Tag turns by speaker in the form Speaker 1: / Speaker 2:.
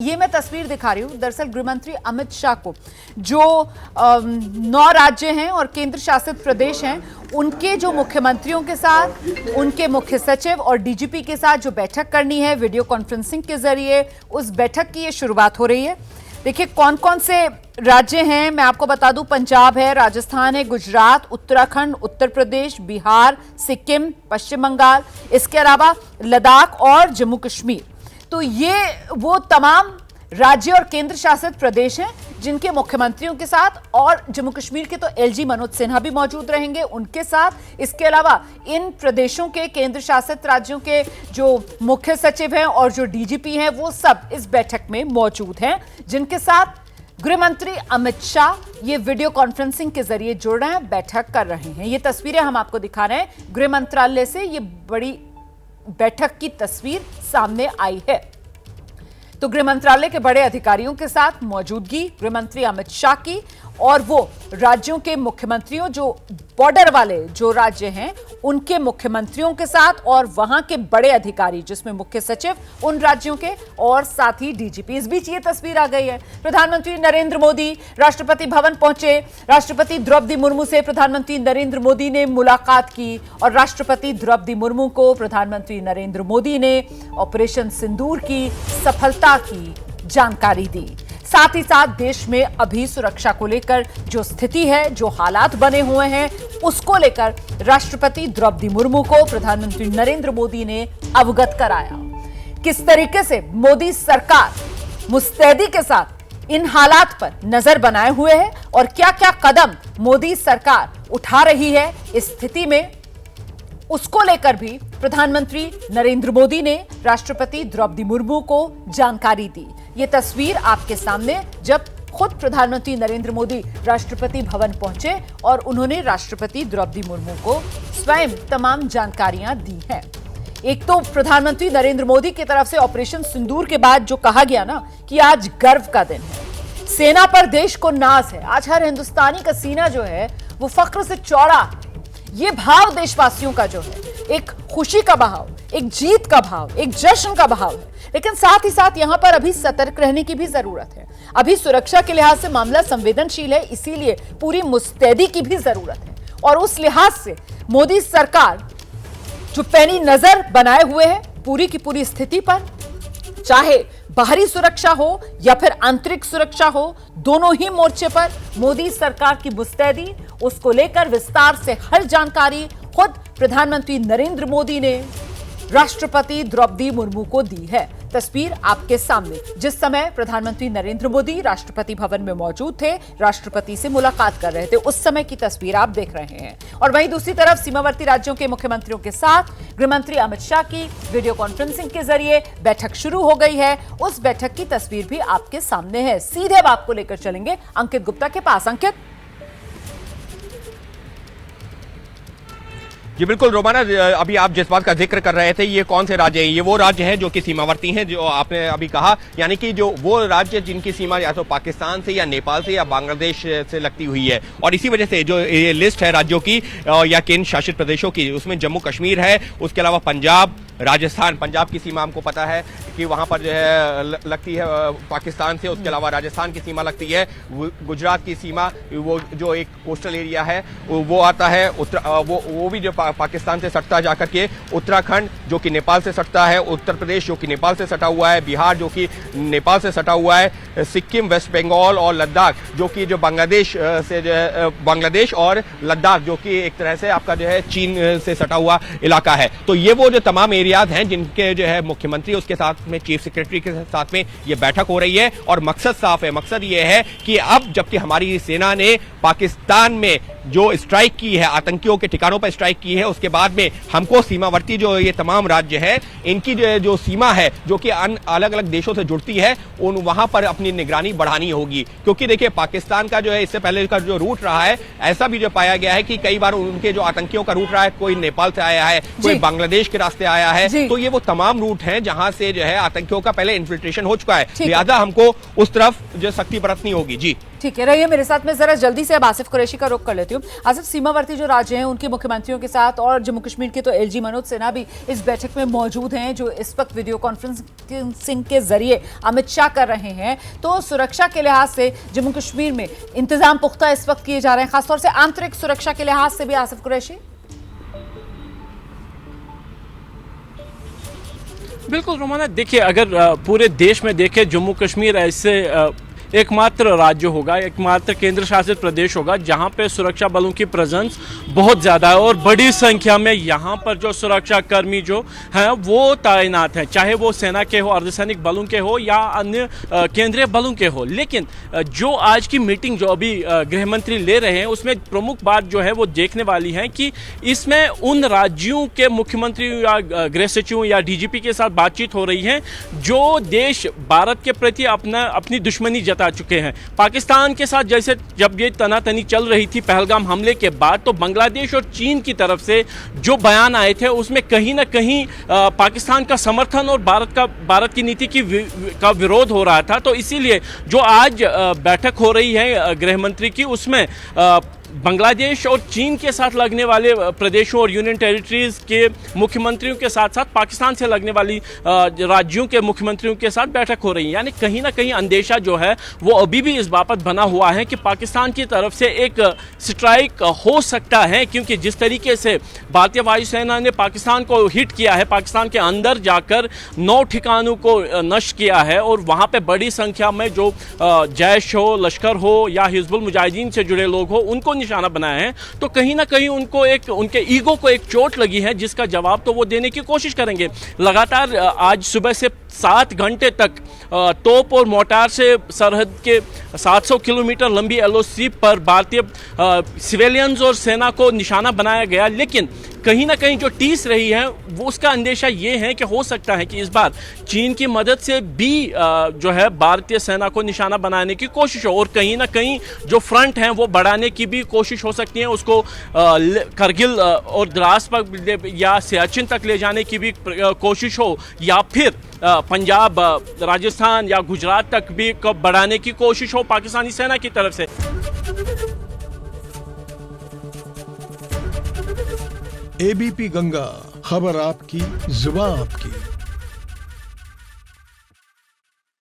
Speaker 1: ये मैं तस्वीर दिखा रही हूं। दरअसल गृहमंत्री अमित शाह को जो 9 राज्य हैं और केंद्र शासित प्रदेश हैं, उनके जो मुख्यमंत्रियों के साथ, उनके मुख्य सचिव और डीजीपी के साथ जो बैठक करनी है वीडियो कॉन्फ्रेंसिंग के जरिए, उस बैठक की ये शुरुआत हो रही है। देखिए कौन कौन से राज्य हैं, मैं आपको बता दूं। पंजाब है, राजस्थान है, गुजरात, उत्तराखंड, उत्तर प्रदेश, बिहार, सिक्किम, पश्चिम बंगाल, इसके अलावा लद्दाख और जम्मू कश्मीर। तो ये वो तमाम राज्य और केंद्र शासित प्रदेश हैं जिनके मुख्यमंत्रियों के साथ, और जम्मू कश्मीर के तो एलजी मनोज सिन्हा भी मौजूद रहेंगे उनके साथ। इसके अलावा इन प्रदेशों के, केंद्र शासित राज्यों के जो मुख्य सचिव हैं और जो डीजीपी हैं, वो सब इस बैठक में मौजूद हैं, जिनके साथ गृहमंत्री अमित शाह ये वीडियो कॉन्फ्रेंसिंग के जरिए जुड़ रहे हैं, बैठक कर रहे हैं। ये तस्वीरें हम आपको दिखा रहे हैं गृह मंत्रालय से। ये बड़ी बैठक की तस्वीर सामने आई है। तो गृह मंत्रालय के बड़े अधिकारियों के साथ मौजूदगी गृह मंत्री अमित शाह की, और वो राज्यों के मुख्यमंत्रियों, जो बॉर्डर वाले जो राज्य हैं उनके मुख्यमंत्रियों के साथ, और वहां के बड़े अधिकारी जिसमें मुख्य सचिव उन राज्यों के और साथ ही डीजीपी। इस बीच ये तस्वीर आ गई है। प्रधानमंत्री नरेंद्र मोदी राष्ट्रपति भवन पहुंचे। राष्ट्रपति द्रौपदी मुर्मू से प्रधानमंत्री नरेंद्र मोदी ने मुलाकात की, और राष्ट्रपति द्रौपदी मुर्मू को प्रधानमंत्री नरेंद्र मोदी ने ऑपरेशन सिंदूर की सफलता की जानकारी दी। साथ ही साथ देश में अभी सुरक्षा को लेकर जो स्थिति है, जो हालात बने हुए हैं, उसको लेकर राष्ट्रपति द्रौपदी मुर्मू को प्रधानमंत्री नरेंद्र मोदी ने अवगत कराया। किस तरीके से मोदी सरकार मुस्तैदी के साथ इन हालात पर नजर बनाए हुए है और क्या क्या कदम मोदी सरकार उठा रही है इस स्थिति में, उसको लेकर भी प्रधानमंत्री नरेंद्र मोदी ने राष्ट्रपति द्रौपदी मुर्मू को जानकारी दी। ये तस्वीर आपके सामने, जब खुद प्रधानमंत्री नरेंद्र मोदी राष्ट्रपति भवन पहुंचे और उन्होंने राष्ट्रपति द्रौपदी मुर्मू को स्वयं तमाम जानकारियां दी हैं। एक तो प्रधानमंत्री नरेंद्र मोदी की तरफ से ऑपरेशन सिंदूर के बाद जो कहा गया ना कि आज गर्व का दिन है, सेना पर देश को नाज है, आज हर हिंदुस्तानी का सीना जो है वो फख्र से चौड़ा है। ये भाव देशवासियों का जो है, एक खुशी का भाव, एक जीत का भाव, एक जश्न का भाव है। लेकिन साथ ही साथ यहां पर अभी सतर्क रहने की भी जरूरत है। अभी सुरक्षा के लिहाज से मामला संवेदनशील है, इसीलिए पूरी मुस्तैदी की भी जरूरत है। और उस लिहाज से मोदी सरकार जो पैनी नजर बनाए हुए है पूरी की पूरी स्थिति पर, चाहे बाहरी सुरक्षा हो या फिर आंतरिक सुरक्षा हो, दोनों ही मोर्चे पर मोदी सरकार की मुस्तैदी, उसको लेकर विस्तार से हर जानकारी खुद प्रधानमंत्री नरेंद्र मोदी ने राष्ट्रपति द्रौपदी मुर्मू को दी है। तस्वीर आपके सामने, जिस समय प्रधानमंत्री नरेंद्र मोदी राष्ट्रपति भवन में मौजूद थे, राष्ट्रपति से मुलाकात कर रहे थे, उस समय की तस्वीर आप देख रहे हैं। और वहीं दूसरी तरफ सीमावर्ती राज्यों के मुख्यमंत्रियों के साथ गृहमंत्री अमित शाह की वीडियो कॉन्फ्रेंसिंग के जरिए बैठक शुरू हो गई है। उस बैठक की तस्वीर भी आपके सामने है। सीधे अब आपको लेकर चलेंगे अंकित गुप्ता के पास। अंकित।
Speaker 2: जी बिल्कुल रोमाना, अभी आप जिस बात का जिक्र कर रहे थे, ये कौन से राज्य हैं? ये वो राज्य हैं जो कि सीमावर्ती हैं, जो आपने अभी कहा, यानी कि जो वो राज्य जिनकी सीमा या तो पाकिस्तान से या नेपाल से या बांग्लादेश से लगती हुई है। और इसी वजह से जो ये लिस्ट है राज्यों की या केंद्र शासित प्रदेशों की, उसमें जम्मू कश्मीर है, उसके अलावा पंजाब, राजस्थान। पंजाब की सीमा हमको पता है कि वहां पर जो है लगती है पाकिस्तान से, उसके अलावा राजस्थान की सीमा लगती है, गुजरात की सीमा वो जो एक कोस्टल एरिया है वो आता है, वो भी जो पाकिस्तान से सटता जाकर के, उत्तराखंड जो कि नेपाल से सटता है, उत्तर प्रदेश जो कि नेपाल से सटा हुआ है, बिहार जो कि नेपाल से सटा हुआ है, सिक्किम, वेस्ट बंगाल और लद्दाख जो कि जो बांग्लादेश से जो है, बांग्लादेश और लद्दाख जो कि एक तरह से आपका जो है चीन से सटा हुआ इलाका है। तो ये वो जो तमाम एरियाज हैं जिनके जो है मुख्यमंत्री, उसके साथ में चीफ सेक्रेटरी के साथ में ये बैठक हो रही है। और मकसद साफ है, मकसद ये है कि अब जबकि हमारी सेना ने पाकिस्तान में जो स्ट्राइक की है, आतंकियों के ठिकानों पर स्ट्राइक की है, उसके बाद में हमको सीमावर्ती जो ये तमाम राज्य है, इनकी जो सीमा है जो कि अलग अलग देशों से जुड़ती है, उन वहां पर अपनी निगरानी बढ़ानी होगी। क्योंकि देखिए पाकिस्तान का जो है इससे पहले का जो रूट रहा है, ऐसा भी जो पाया गया है कि कई बार उनके जो आतंकियों का रूट रहा है, कोई नेपाल से आया है, कोई बांग्लादेश के रास्ते आया है। तो ये वो तमाम रूट हैं जहां से जो है आतंकियों का पहले इन्फिल्ट्रेशन हो चुका है, लिहाजा हमको उस तरफ जो सख्ती बरतनी होगी। जी
Speaker 1: ठीक है, रहिए मेरे साथ में। जरा जल्दी से अब आसिफ कुरैशी का रुख कर लेती हूँ। आसिफ, सीमावर्ती जो राज्य हैं उनके मुख्यमंत्रियों के साथ और जम्मू कश्मीर के तो एलजी मनोज सिन्हा भी इस बैठक में मौजूद हैं, जो इस वक्त वीडियो कॉन्फ्रेंसिंग के जरिए अमित शाह कर रहे हैं। तो सुरक्षा के लिहाज से जम्मू कश्मीर में इंतजाम पुख्ता इस वक्त किए जा रहे हैं, खासतौर से आंतरिक सुरक्षा के लिहाज से भी। आसिफ कुरैशी,
Speaker 3: बिल्कुल रोमाना, देखिए अगर पूरे देश में देखें, जम्मू कश्मीर ऐसे एकमात्र राज्य होगा, एकमात्र केंद्र शासित प्रदेश होगा जहां पे सुरक्षा बलों की प्रेजेंस बहुत ज़्यादा है और बड़ी संख्या में यहां पर जो सुरक्षा कर्मी जो हैं वो तैनात हैं, चाहे वो सेना के हो, अर्धसैनिक बलों के हो या अन्य केंद्रीय बलों के हो। लेकिन जो आज की मीटिंग जो अभी गृह मंत्री ले रहे हैं उसमें प्रमुख बात जो है वो देखने वाली है कि इसमें उन राज्यों के मुख्यमंत्री या गृह सचिवों या डीजीपी के साथ बातचीत हो रही है जो देश भारत के प्रति अपनी दुश्मनी आ चुके हैं। पाकिस्तान के साथ जैसे जब ये तनातनी चल रही थी पहलगाम हमले के बाद, तो बांग्लादेश और चीन की तरफ से जो बयान आए थे उसमें कहीं ना कहीं पाकिस्तान का समर्थन और भारत की नीति का विरोध हो रहा था। तो इसीलिए जो आज बैठक हो रही है गृह मंत्री की, उसमें बांग्लादेश और चीन के साथ लगने वाले प्रदेशों और यूनियन टेरिटरीज के मुख्यमंत्रियों के साथ साथ पाकिस्तान से लगने वाली राज्यों के मुख्यमंत्रियों के साथ बैठक हो रही है। यानी कहीं ना कहीं अंदेशा जो है वो अभी भी इस बाबत बना हुआ है कि पाकिस्तान की तरफ से एक स्ट्राइक हो सकता है, क्योंकि जिस तरीके से भारतीय वायुसेना ने पाकिस्तान को हिट किया है, पाकिस्तान के अंदर जाकर 9 ठिकानों को नष्ट किया है और वहाँ पर बड़ी संख्या में जो जैश हो, लश्कर हो या हिजबुल मुजाहिदीन से जुड़े लोग हो उनको निशाना बनाया है। तो कहीं ना कहीं उनके ईगो को एक चोट लगी है, जिसका जवाब तो वो देने की कोशिश करेंगे। लगातार आज सुबह से 7 घंटे तक तोप और मोर्टार से सरहद के 700 किलोमीटर लंबी एलओसी पर भारतीय सिविलियंस और सेना को निशाना बनाया गया। लेकिन कहीं ना कहीं जो टीस रही है वो उसका अंदेशा ये है कि हो सकता है कि इस बार चीन की मदद से भी जो है भारतीय सेना को निशाना बनाने की कोशिश हो और कहीं ना कहीं जो फ्रंट है वो बढ़ाने की भी कोशिश हो सकती है, उसको करगिल और द्रास पर या सियाचिन तक ले जाने की भी कोशिश हो, या फिर पंजाब, राजस्थान या गुजरात तक भी बढ़ाने की कोशिश हो पाकिस्तानी सेना की तरफ से।
Speaker 4: एबीपी गंगा, खबर आपकी, जुबान आपकी।